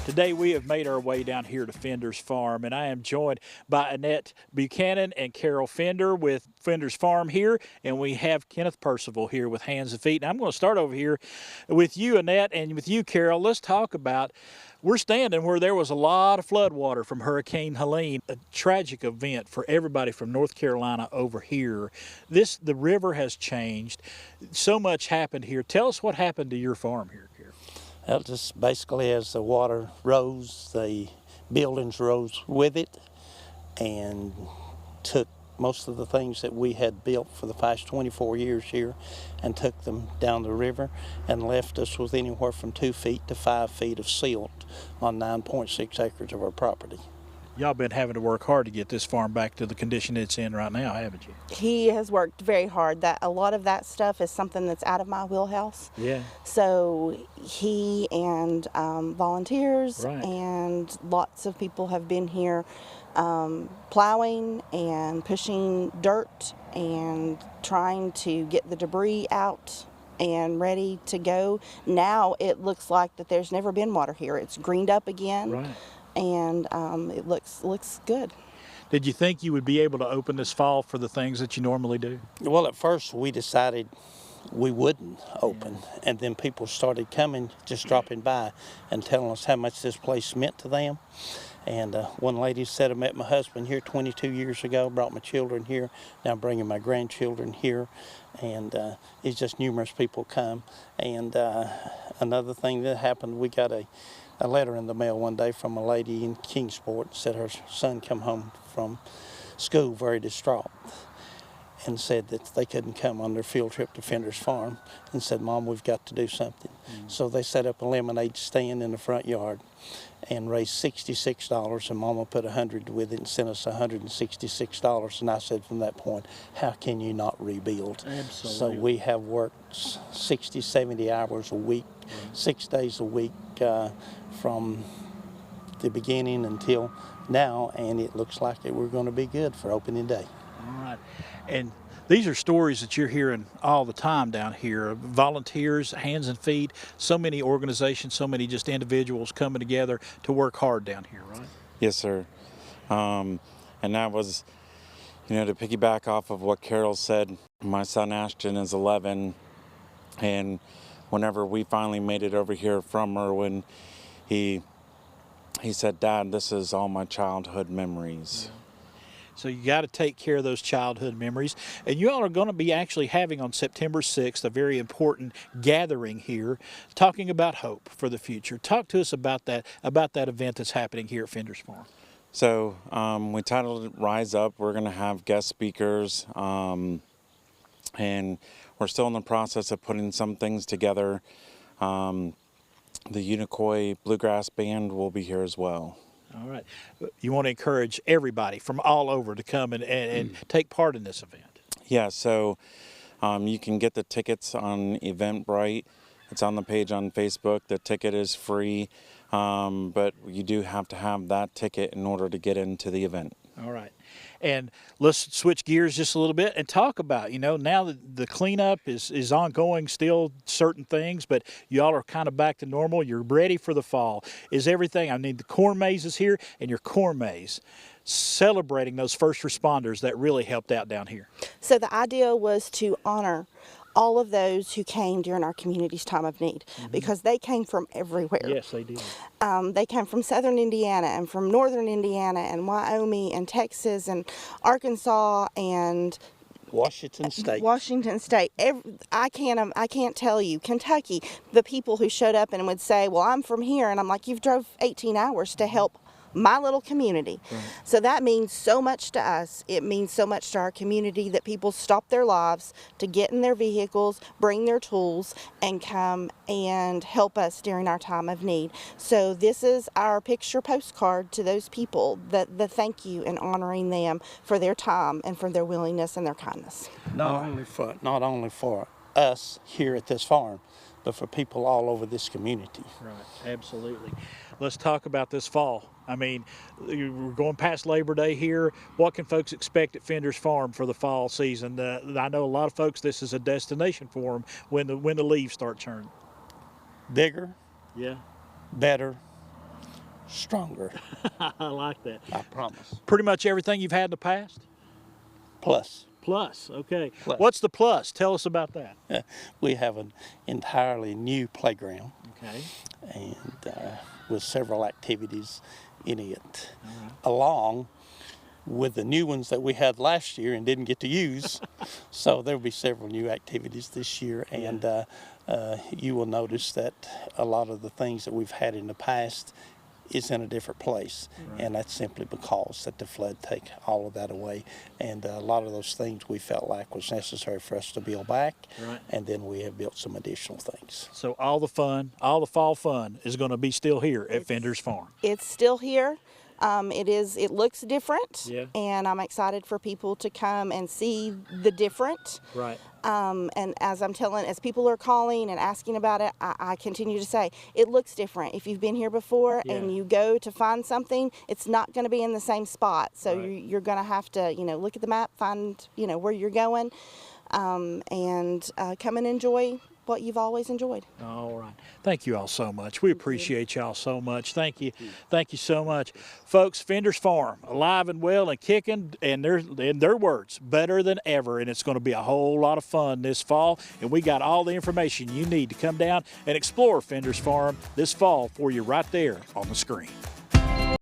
Today we have made our way down here to Fender's Farm, and I am joined by Annette Buchanan and Carroll Fender with Fender's Farm here, and we have Kenneth Perciful here with Hands and Feet. And I'm going to start over here with you, Annette, and with you, Carroll. Let's talk about, we're standing where there was a lot of flood water from Hurricane Helene, a tragic event for everybody from North Carolina over here. The river has changed. So much happened here. Tell us what happened to your farm here, Carroll. Well, just basically as the water rose, the buildings rose with it and took most of the things that we had built for the past 24 years here and took them down the river and left us with anywhere from 2 feet to 5 feet of silt on 9.6 acres of our property. Y'all been having to work hard to get this farm back to the condition it's in right now, haven't you? He has worked very hard. A lot of that stuff is something that's out of my wheelhouse. Yeah. So he and volunteers Right. and lots of people have been here plowing and pushing dirt and trying to get the debris out and ready to go. Now it looks like that there's never been water here. It's greened up again. Right. And it looks good. Did you think you would be able to open this fall for the things that you normally do? Well, at first we decided we wouldn't open, and then people started coming, just dropping by and telling us how much this place meant to them. And one lady said, I met my husband here 22 years ago, brought my children here, now I'm bringing my grandchildren here, and it's just numerous people come. And another thing that happened, we got a letter in the mail one day from a lady in Kingsport, said her son come home from school very distraught and said that they couldn't come on their field trip to Fender's Farm, and said, Mom, we've got to do something. So they set up a lemonade stand in the front yard and raised $66, and Mama put $100 with it and sent us $166. And I said from that point, how can you not rebuild? Absolutely. So we have worked 60, 70 hours a week, 6 days a week from the beginning until now, and it looks like we're going to be good for opening day. All right. And these are stories that you're hearing all the time down here. Volunteers, Hands and Feet, so many organizations, so many just individuals coming together to work hard down here, right? Yes, sir. And that was, to piggyback off of what Carol said, my son Ashton is 11, and whenever we finally made it over here from Irwin, he said, Dad, this is all my childhood memories. Yeah. So you got to take care of those childhood memories. And you all are going to be actually having on September 6th a very important gathering here, talking about hope for the future. Talk to us about that event that's happening here at Fender's Farm. So we titled it Rise Up. We're going to have guest speakers, and we're still in the process of putting some things together. The Unicoi Bluegrass Band will be here as well. All right. You want to encourage everybody from all over to come and take part in this event. Yeah, so you can get the tickets on Eventbrite. It's on the page on Facebook. The ticket is free, but you do have to have that ticket in order to get into the event. All right. And let's switch gears just a little bit and talk about, now that the cleanup is ongoing, still certain things, but y'all are kind of back to normal. You're ready for the fall. Is everything, the corn maze is here, and your corn maze, celebrating those first responders that really helped out down here. So the idea was to honor all of those who came during our community's time of need, because they came from everywhere. Yes, they did. They came from southern Indiana and from northern Indiana and Wyoming and Texas and Arkansas and Washington State. I can't tell you. Kentucky, the people who showed up and would say, well, I'm from here. And I'm like, you've drove 18 hours to help my little community. Right. So that means so much to us. It means so much to our community that people stop their lives to get in their vehicles, bring their tools, and come and help us during our time of need. So this is our picture postcard to those people, the thank you and honoring them for their time and for their willingness and their kindness. Not only for us here at this farm, but for people all over this community. Right, absolutely. Let's talk about this fall. We're going past Labor Day here. What can folks expect at Fender's Farm for the fall season? I know a lot of folks, this is a destination for them when the leaves start turning. Bigger, yeah, better, stronger. I like that. I promise. Pretty much everything you've had in the past? Plus, Plus, okay. Plus. What's the plus? Tell us about that. we have an entirely new playground Okay. and with several activities in it, along with the new ones that we had last year and didn't get to use. So there'll be several new activities this year, and you will notice that a lot of the things that we've had in the past is in a different place, and that's simply because that the flood take all of that away, and a lot of those things we felt like was necessary for us to build back, and then we have built some additional things. So all the fun, all the fall fun is going to be still here at Fender's Farm. It's still here. It looks different, Yeah. and I'm excited for people to come and see the different. Right. And as people are calling and asking about it, I continue to say, it looks different. If you've been here before and you go to find something, it's not going to be in the same spot. So you're going to have to, look at the map, find, where you're going, and come and enjoy what you've always enjoyed. All right. Thank you all so much. We appreciate y'all so much. Thank you. Thank you so much. Folks, Fender's Farm, alive and well and kicking, and in their words, better than ever. And it's going to be a whole lot of fun this fall. And we got all the information you need to come down and explore Fender's Farm this fall for you right there on the screen.